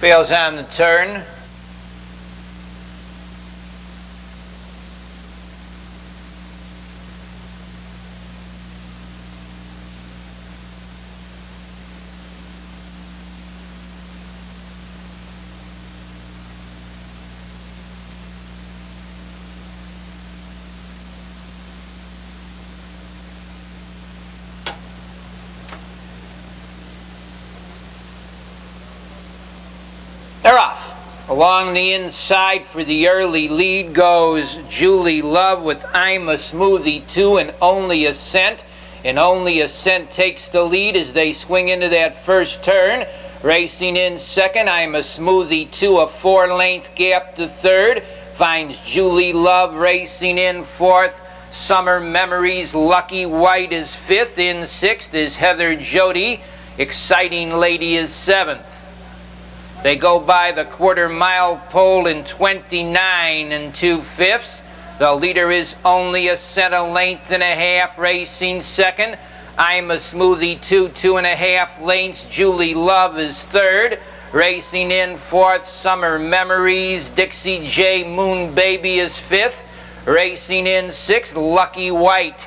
Fails on the turn. They're off. Along the inside for the early lead goes Julie Love with I'm a Smoothie 2 and Only a Cent. And Only a Cent takes the lead as they swing into that first turn. Racing in second, I'm a Smoothie 2, a 4-length gap to third. Finds Julie Love racing in fourth. Summer Memories, Lucky White is fifth. In sixth is Heather Jody. Exciting Lady is seventh. They go by the quarter-mile pole in 29 2/5. The leader is Only a Cent, a length and a half, racing second. I'm a Smoothie 2, 2.5 lengths. Julie Love is third. Racing in fourth, Summer Memories. Dixie J. Moon Baby is fifth. Racing in sixth, Lucky White.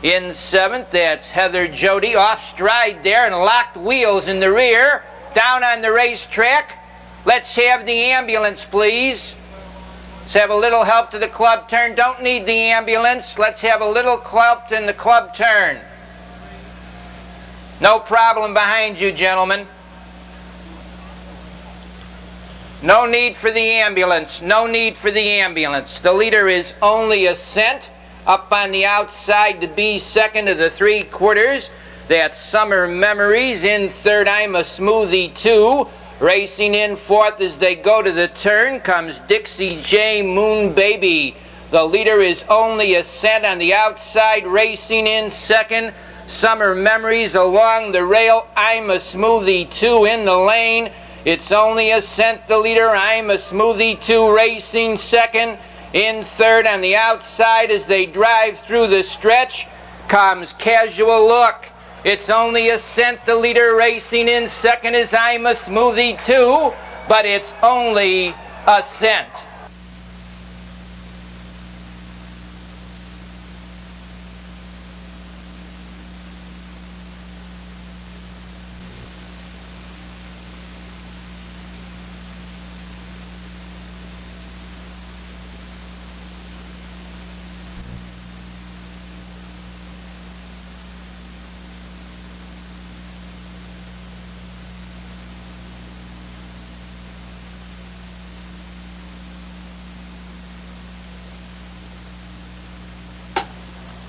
In seventh, that's Heather Jody. Off stride there and locked wheels in the rear. Down on the racetrack. Let's have the ambulance, please. Let's have a little help to the club turn. Don't need the ambulance. Let's have a little help in the club turn. No problem behind you, gentlemen. No need for the ambulance. No need for the ambulance. The leader is Only a Cent. Up on the outside to be second of the 3/4. That's Summer Memories. In third, I'm a Smoothie 2. Racing in fourth as they go to the turn comes Dixie J. Moon Baby. The leader is Only a Cent on the outside. Racing in second, Summer Memories along the rail. I'm a Smoothie 2 in the lane. It's Only a Cent, the leader. I'm a Smoothie 2 racing second. In third on the outside as they drive through the stretch comes Casual Look. It's Only a Cent, the leader. Racing in second is I'm a Smoothie 2, but it's Only a Cent.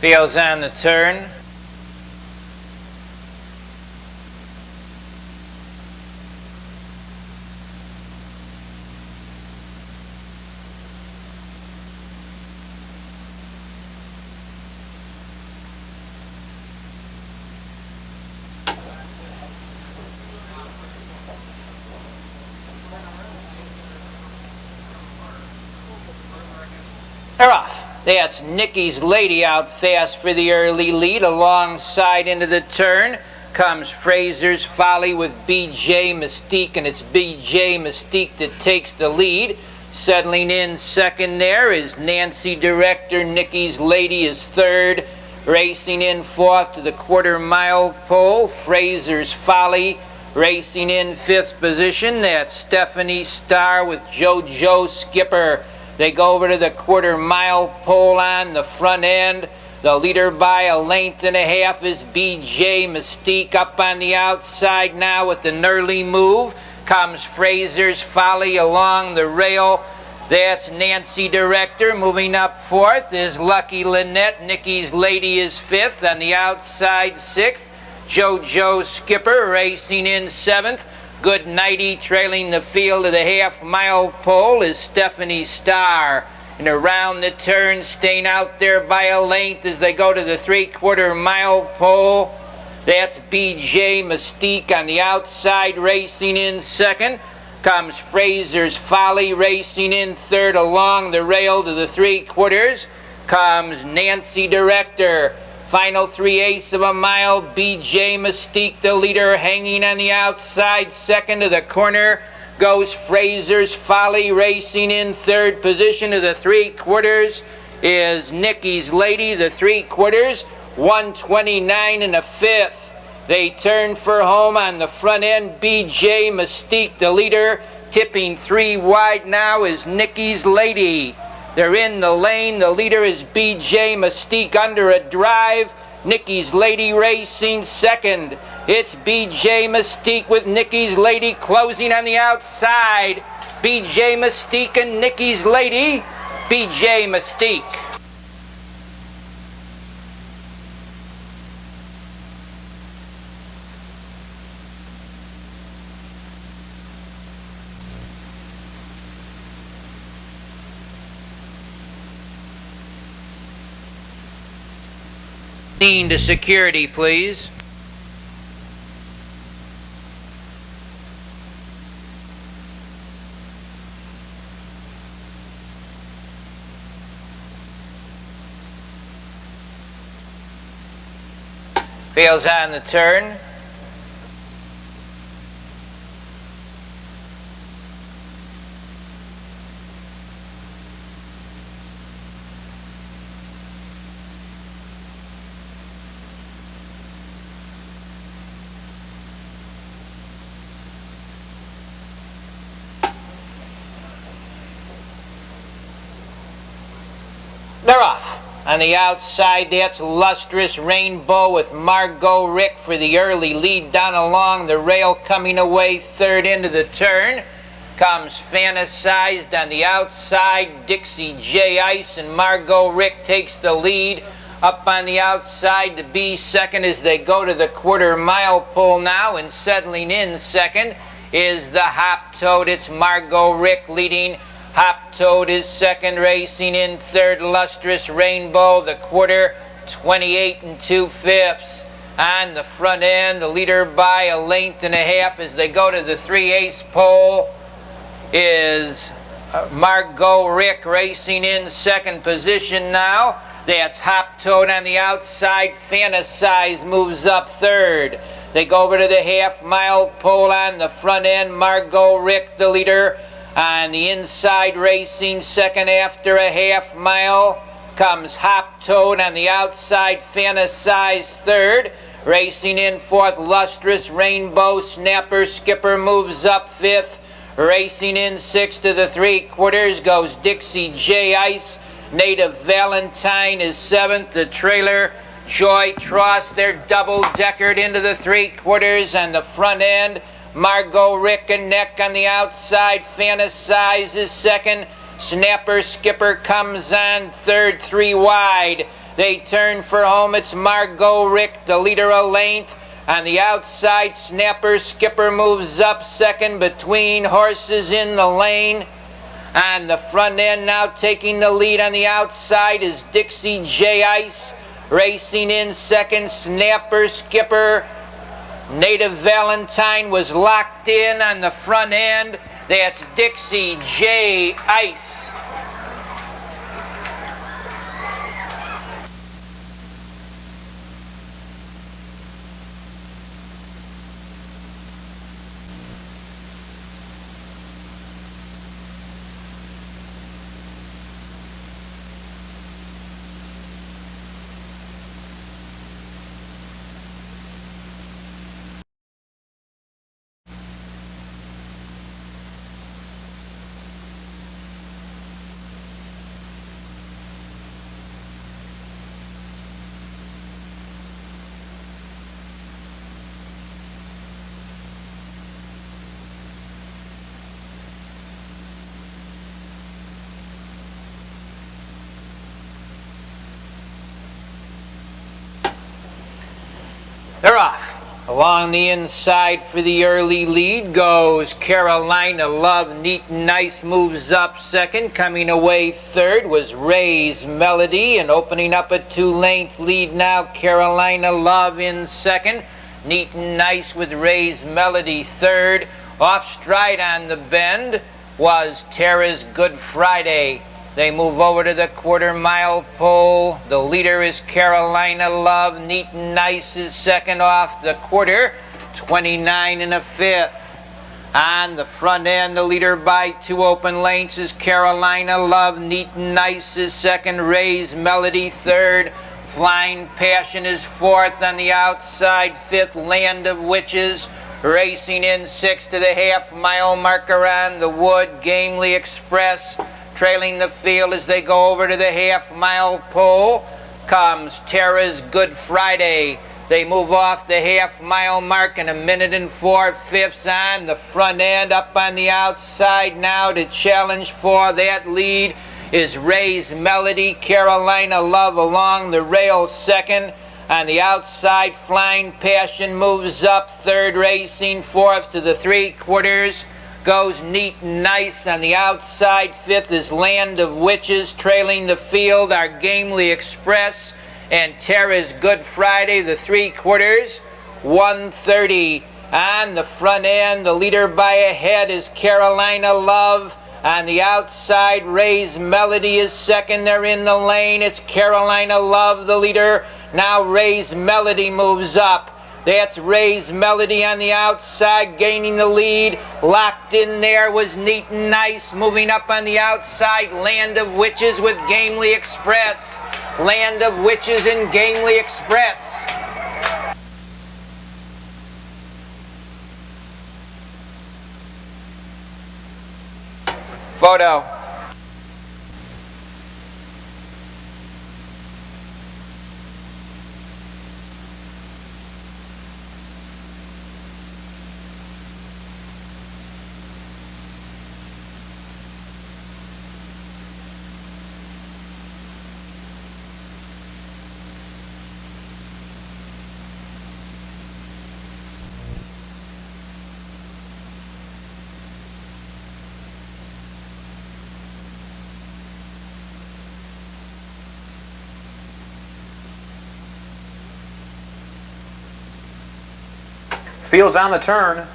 Fails on the turn. They're off. That's Nikki's Lady out fast for the early lead. Alongside into the turn comes Fraser's Folly with BJ Mystique, and it's BJ Mystique that takes the lead. Settling in second there is Nancy Director. Nikki's Lady is third. Racing in fourth to the quarter-mile pole, Fraser's Folly. Racing in fifth position, that's Stephanie Starr with JoJo Skipper. They go over to the quarter-mile pole on the front end. The leader by a length and a half is BJ Mystique. Up on the outside now with an early move comes Fraser's Folly along the rail. That's Nancy Director. Moving up fourth is Lucky Lynette. Nikki's Lady is fifth. On the outside, sixth, JoJo Skipper. Racing in seventh, Good Nighty. Trailing the field of the half-mile pole is Stephanie Starr. And around the turn, staying out there by a length as they go to the 3/4-mile pole, that's BJ Mystique. On the outside, racing in second, comes Fraser's Folly. Racing in third along the rail to the 3/4 comes Nancy Director. Final 3/8 of a mile, BJ Mystique, the leader, hanging on the outside. Second to the corner goes Fraser's Folly. Racing in third position of the 3/4 is Nicky's Lady. The 3/4, 129 and a fifth. They turn for home on the front end. BJ Mystique, the leader. Tipping 3 wide now is Nicky's Lady. They're in the lane. The leader is BJ Mystique under a drive. Nicky's Lady racing second. It's BJ Mystique with Nicky's Lady closing on the outside. BJ Mystique and Nicky's Lady. BJ Mystique. To security, please. Fails on the turn. They're off. On the outside, that's Lustrous Rainbow with Margot Rick for the early lead down along the rail, coming away third into the turn. Comes Fantasized on the outside. Dixie J. Ice and Margot Rick takes the lead. Up on the outside to be second as they go to the 1/4 mile pole now, and settling in second is the Hop Toad. It's Margot Rick leading. Hop Toad is second, racing in third. Lustrous Rainbow, the 1/4, 28 and 2/5. On the front end, the leader by a length and a half as they go to the 3/8 pole is Margot Rick racing in second position now. That's Hop Toad on the outside. Fantasize moves up third. They go over to the half-mile pole on the front end. Margot Rick, the leader. On the inside, racing second after a half mile comes Hop Toad. On the outside, Fantasize third. Racing in fourth, Lustrous Rainbow. Snapper Skipper moves up fifth. Racing in sixth to the 3/4 goes Dixie J. Ice. Native Valentine is seventh. The trailer Joy Tross, they're double-deckered into the 3/4 on the front end. Margot Rick and Neck on the outside. Fantasize is second. Snapper Skipper comes on third, 3 wide. They turn for home. It's Margot Rick, the leader a length. On the outside, Snapper Skipper moves up second between horses in the lane. On the front end now taking the lead on the outside is Dixie J. Ice. Racing in second, Snapper Skipper. Native Valentine was locked in on the front end. That's Dixie J. Ice. They're off. Along the inside for the early lead goes Carolina Love. Neat and Nice moves up second. Coming away third was Ray's Melody, and opening up a 2-length lead now, Carolina Love in second. Neat and Nice with Ray's Melody third. Off stride on the bend was Tara's Good Friday. They move over to the 1/4 mile pole. The leader is Carolina Love. Neat and Nice is second off the 1/4, 29 and a fifth. On the front end, the leader by 2 open lengths is Carolina Love. Neat and Nice is second. Ray's Melody third. Flying Passion is fourth. On the outside, fifth, Land of Witches. Racing in sixth to the half-mile marker on the wood, Gamely Express. Trailing the field as they go over to the half-mile pole comes Tara's Good Friday. They move off the half-mile mark in 1 minute and 4/5 on the front end. Up on the outside now to challenge for that lead is Ray's Melody. Carolina Love along the rail second. On the outside, Flying Passion moves up third, racing fourth to the 3/4. Goes Neat and Nice. On the outside, fifth is Land of Witches. Trailing the field are Gamely Express and Tara's Good Friday, the 3/4. 1:30 on the front end. The leader by a head is Carolina Love. On the outside, Ray's Melody is second. They're in the lane. It's Carolina Love, the leader. Now Ray's Melody moves up. That's Ray's Melody on the outside, gaining the lead. Locked in there was Neat and Nice. Moving up on the outside, Land of Witches with Gamely Express. Land of Witches and Gamely Express. Photo. Field's on the turn.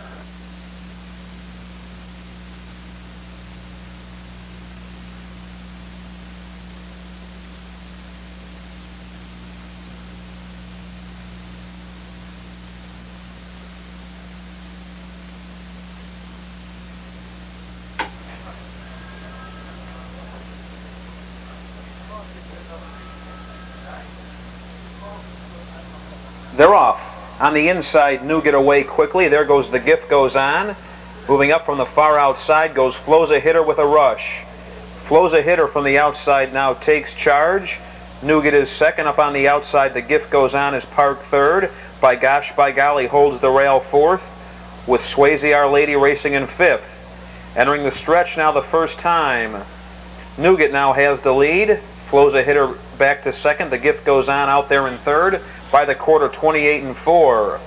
They're off. On the inside, Nougat away quickly. There goes The Gift Goes On. Moving up from the far outside goes Flo's a Hitter with a rush. Flo's a Hitter from the outside now takes charge. Nougat is second. Up on the outside, The Gift Goes On is parked third. By Gosh By Golly holds the rail fourth, with Swayze Our Lady racing in fifth. Entering the stretch now the first time. Nougat now has the lead. Flo's a Hitter back to second. The Gift Goes On out there in third. By the quarter, 28-4.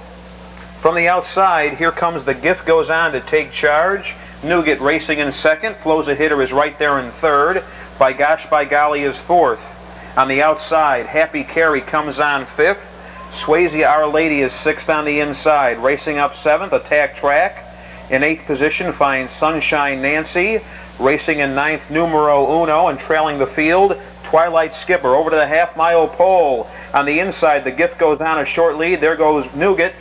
From the outside, here comes The Gift Goes On to take charge. Nougat racing in second. Flo's a Hitter is right there in third. By Gosh By Golly is fourth. On the outside, Happy Carey comes on fifth. Swayze Our Lady is sixth on the inside. Racing up seventh, Attack Track. In eighth position finds Sunshine Nancy. Racing in ninth, Numero Uno, and trailing the field, Twilight Skipper over to the half-mile pole. On the inside, The Gift Goes On a short lead. There goes Nougat.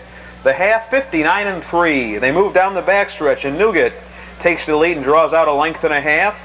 The half, 59-3. They move down the backstretch, and Nougat takes the lead and draws out a length and a half.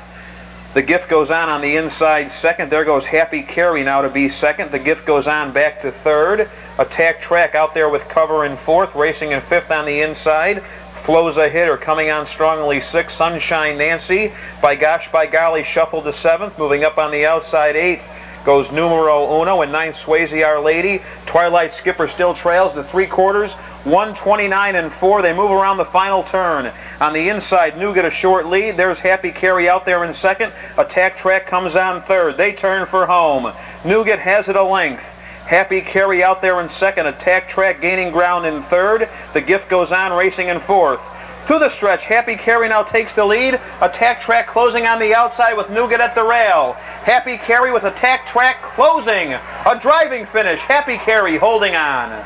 The Gift Goes On the inside second. There goes Happy Carey now to be second. The Gift Goes On back to third. Attack Track out there with cover in fourth. Racing in fifth on the inside. Flo's a Hitter coming on strongly sixth. Sunshine Nancy. By Gosh By Golly shuffled to seventh. Moving up on the outside eighth goes Numero Uno, and ninth Swayze Our Lady. Twilight Skipper still trails to 3/4. 129-4. They move around the final turn. On the inside, Nougat a short lead. There's Happy Carey out there in second. Attack Track comes on third. They turn for home. Nougat has it a length. Happy Carey out there in second. Attack Track gaining ground in third. The Gift Goes On racing in fourth. Through the stretch, Happy Carey now takes the lead. Attack Track closing on the outside with Nougat at the rail. Happy Carey with Attack Track closing. A driving finish. Happy Carey holding on.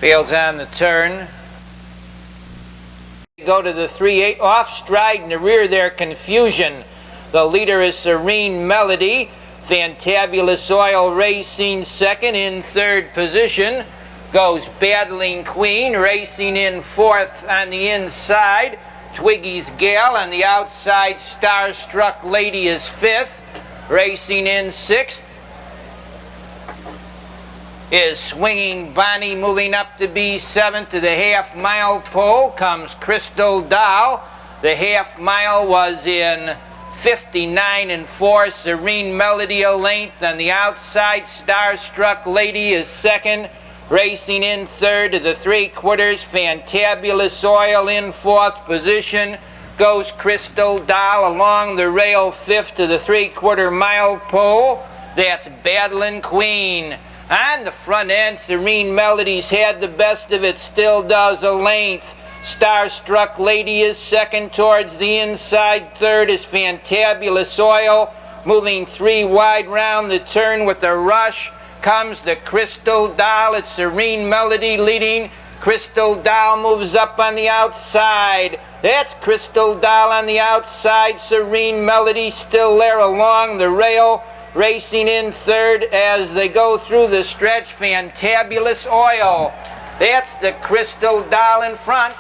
Fields on the turn. Go to the 3-8 off stride in the rear there, Confusion. The leader is Serene Melody. Fantabulous Oil Racing second. In third position goes Battling Queen, racing in fourth on the inside. Twiggy's Gal on the outside. Starstruck Lady is fifth. Racing in sixth is Swinging Bonnie, moving up to be seventh. To the half-mile pole comes Crystal Doll. The half-mile was in 59 and 4. Serene Melody a length on the outside. Starstruck Lady is second. Racing in third. To the 3/4, Fantabulous Oil in fourth position. Goes Crystal Doll along the rail fifth to the 3/4 mile pole. That's Battling Queen. On the front end, Serene Melody's had the best of it, still does a length. Starstruck Lady is second. Towards the inside third is Fantabulous Oil. Moving 3 wide round the turn with a rush comes the Crystal Doll. It's Serene Melody leading. Crystal Doll moves up on the outside. That's Crystal Doll on the outside. Serene Melody still there along the rail. Racing in third as they go through the stretch, Fantabulous Oil. That's the Crystal Doll in front.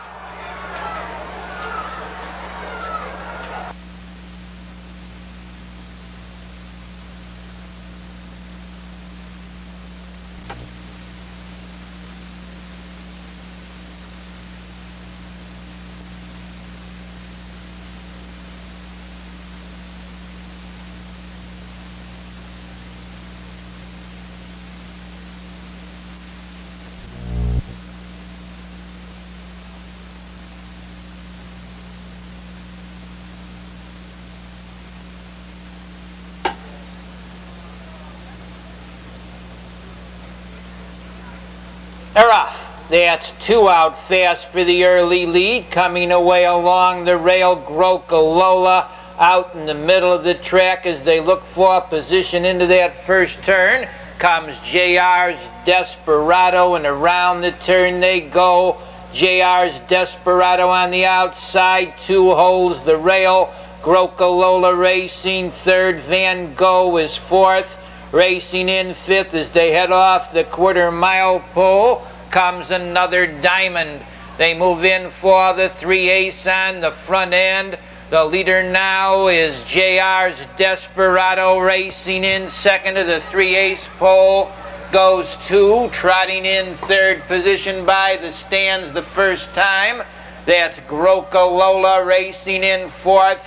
They're off. That's 2 out fast for the early lead. Coming away along the rail, Grokalola out in the middle of the track as they look for position into that first turn. Comes JR's Desperado, and around the turn they go. JR's Desperado on the outside. 2 holds the rail. Grokalola racing third. Van Gogh is fourth. Racing in fifth as they head off the 1/4 mile pole comes another Diamond. They move in for the 3/8 on the front end. The leader now is JR's Desperado, racing in second. To the 3/8 pole goes 2, trotting in third position by the stands the first time. That's Grokalola racing in fourth.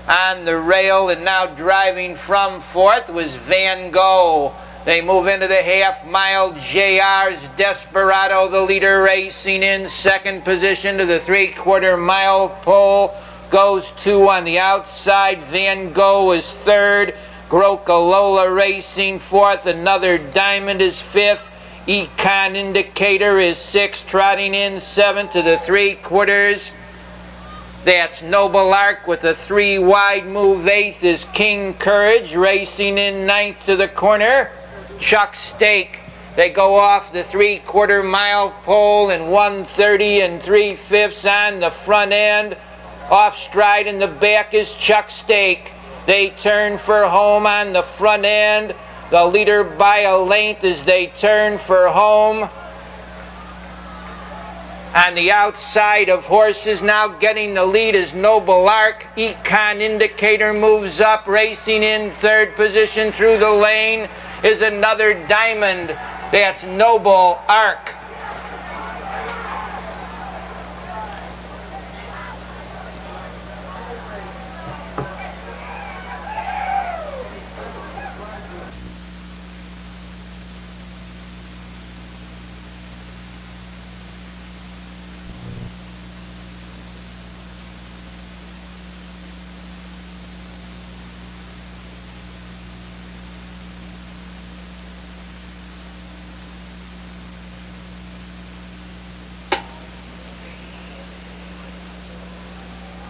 On the rail and now driving from fourth was Van Gogh. They move into the half-mile. JR's Desperado, the leader, racing in second position. To the 3/4 mile pole goes 2 on the outside. Van Gogh is third. Grokalola racing fourth. Another Diamond is fifth. Econ Indicator is sixth, trotting in seventh. To the 3/4. That's Noble Ark with a 3 wide move. Eighth is King Courage, racing in ninth to the corner. Chuck Stake. They go off the 3/4 mile pole in 1:30 3/5 on the front end. Off stride in the back is Chuck Stake. They turn for home on the front end. The leader by a length as they turn for home. On the outside of horses, now getting the lead is Noble Ark. Econ Indicator moves up, racing in third position. Through the lane is another Diamond. That's Noble Ark.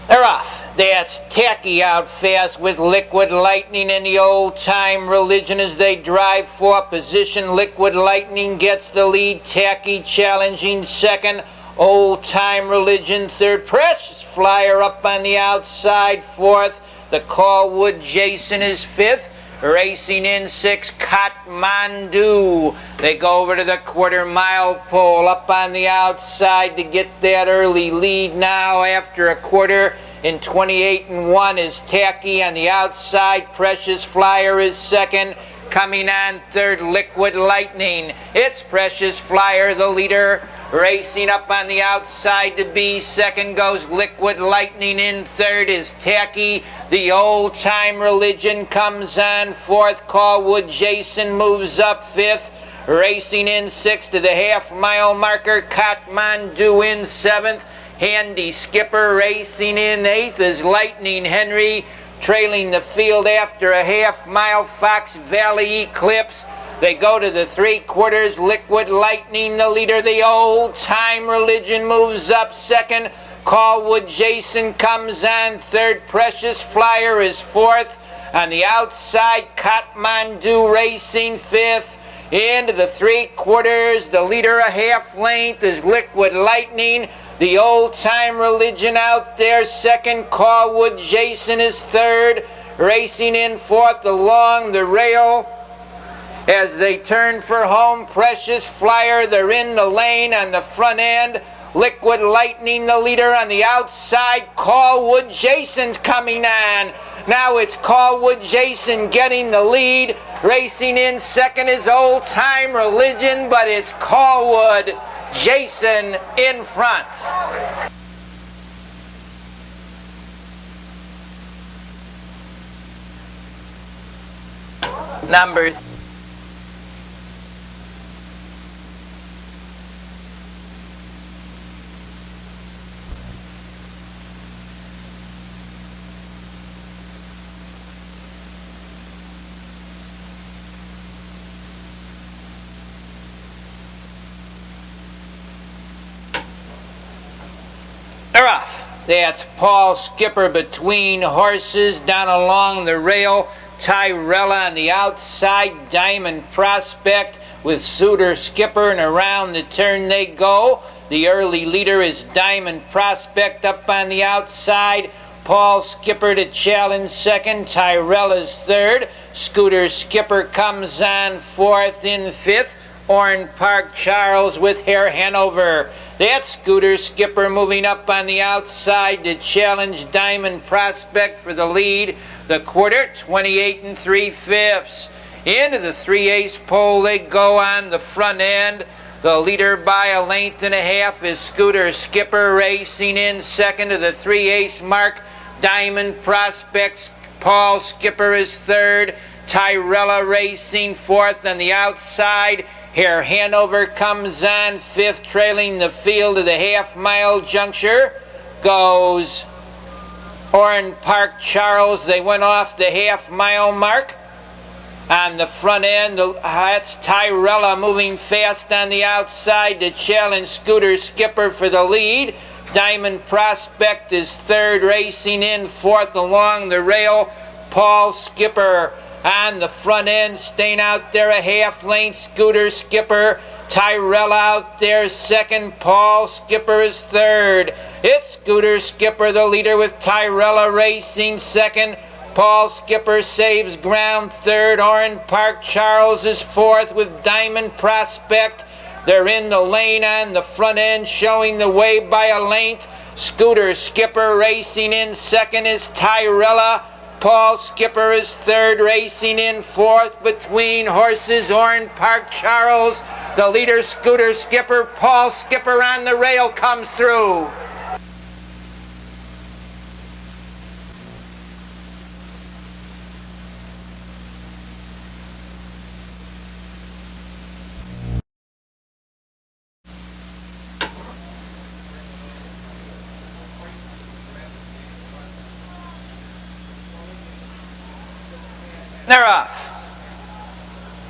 They're off. That's Tacky out fast with Liquid Lightning and the Old Time Religion as they drive for position. Liquid Lightning gets the lead. Tacky challenging second. Old Time Religion third. Precious Flyer up on the outside fourth. The Callwood Jason is fifth. Racing in sixth, Kathmandu. They go over to the quarter-mile pole up on the outside to get that early lead now after a quarter. In 28-1 is Tacky on the outside. Precious Flyer is second. Coming on third, Liquid Lightning. It's Precious Flyer, the leader. Racing up on the outside to be second goes Liquid Lightning. In third is Tacky. The Old Time Religion comes on fourth. Callwood Jason moves up fifth. Racing in sixth to the half-mile marker. Kathmandu in seventh. Handy Skipper racing in eighth is Lightning Henry. Trailing the field after a half-mile, Fox Valley Eclipse. They go to the three-quarters. Liquid Lightning, the leader. The Old Time Religion moves up second. Callwood Jason comes on third. Precious Flyer is fourth. On the outside, Kathmandu racing fifth. Into the three-quarters. The leader a half length is Liquid Lightning. The Old Time Religion out there second. Callwood Jason is third. Racing in fourth along the rail. As they turn for home, Precious Flyer, they're in the lane on the front end. Liquid Lightning, the leader on the outside. Callwood Jason's coming on. Now it's Callwood Jason getting the lead. Racing in second is Old Time Religion, but it's Callwood Jason in front. Number they're off. That's Paul Skipper between horses down along the rail. Tyrella on the outside. Diamond Prospect with Suitor Skipper, and around the turn they go. The early leader is Diamond Prospect up on the outside. Paul Skipper to challenge second. Tyrella's third. Scooter Skipper comes on fourth. In fifth, Orne Park Charles with Hare Hanover. That's Scooter Skipper moving up on the outside to challenge Diamond Prospect for the lead. The quarter, 28 3/5. Into the 3/8 pole they go on the front end. The leader by a length and a half is Scooter Skipper. Racing in second to the 3/8 mark. Diamond Prospects. Paul Skipper is third. Tyrella racing fourth on the outside. Hare Hanover comes on fifth, trailing the field to the half-mile juncture. Goes Orne Park Charles. They went off the half-mile mark. On the front end, that's Tyrella moving fast on the outside to challenge Scooter Skipper for the lead. Diamond Prospect is third, racing in fourth along the rail. Paul Skipper on the front end, staying out there a half length. Scooter Skipper. Tyrella out there second. Paul Skipper is third. It's Scooter Skipper, the leader, with Tyrella racing second. Paul Skipper saves ground third. Orne Park Charles is fourth with Diamond Prospect. They're in the lane on the front end, showing the way by a length. Scooter Skipper racing in second is Tyrella. Paul Skipper is third, racing in fourth between horses. Orne Park Charles, the leader, Scooter Skipper. Paul Skipper on the rail comes through. They're off.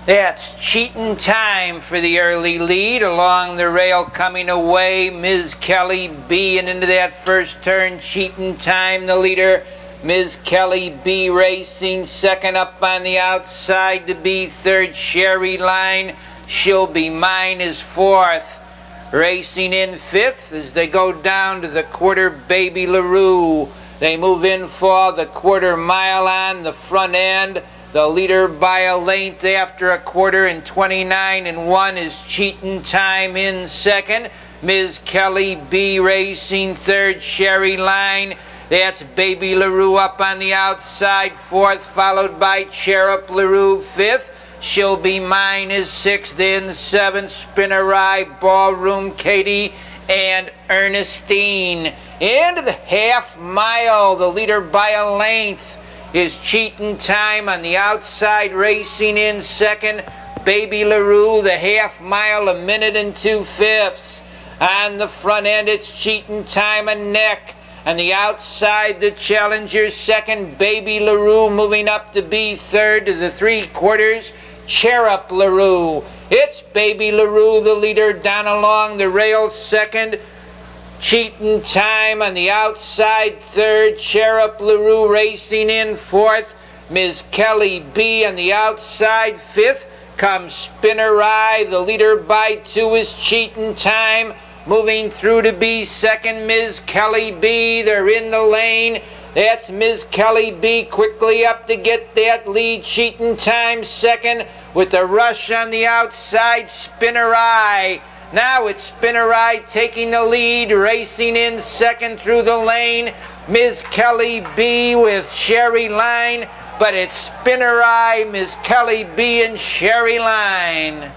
That's Cheatin' Time for the early lead. Along the rail coming away, Ms. Kelly B. And into that first turn, Cheatin' Time, the leader. Ms. Kelly B. racing second. Up on the outside to be third, Sherry Line. She'll Be Mine is fourth. Racing in fifth as they go down to the quarter, Baby LaRue. They move in for the quarter mile on the front end. The leader by a length after a quarter, and 29 1 is Cheatin' Time in second. Ms. Kelly B. racing third, Sherry Line. That's Baby LaRue up on the outside, fourth, followed by Cherub LaRue, fifth. She'll Be Mine is sixth. In seventh, Spinnerai, Ballroom Katie, and Ernestine. Into the half mile, the leader by a length is Cheatin' Time on the outside, racing in second, Baby LaRue. The half mile, 1 minute and 2/5. On the front end, it's Cheatin' Time, a neck. On the outside, the challenger second, Baby LaRue, moving up to be third to the 3/4, Cherub LaRue. It's Baby LaRue, the leader, down along the rail second. Cheatin' Time on the outside third, Cherub LaRue racing in fourth. Ms. Kelly B. on the outside fifth. Comes Spinnerai, the leader by 2 is Cheatin' Time. Moving through to be second, Ms. Kelly B. They're in the lane. That's Ms. Kelly B. quickly up to get that lead. Cheatin' Time second with a rush on the outside, Spinnerai. Now it's Spinnerai taking the lead, racing in second through the lane. Ms. Kelly B. with Sherry Line, but it's Spinnerai, Ms. Kelly B. and Sherry Line.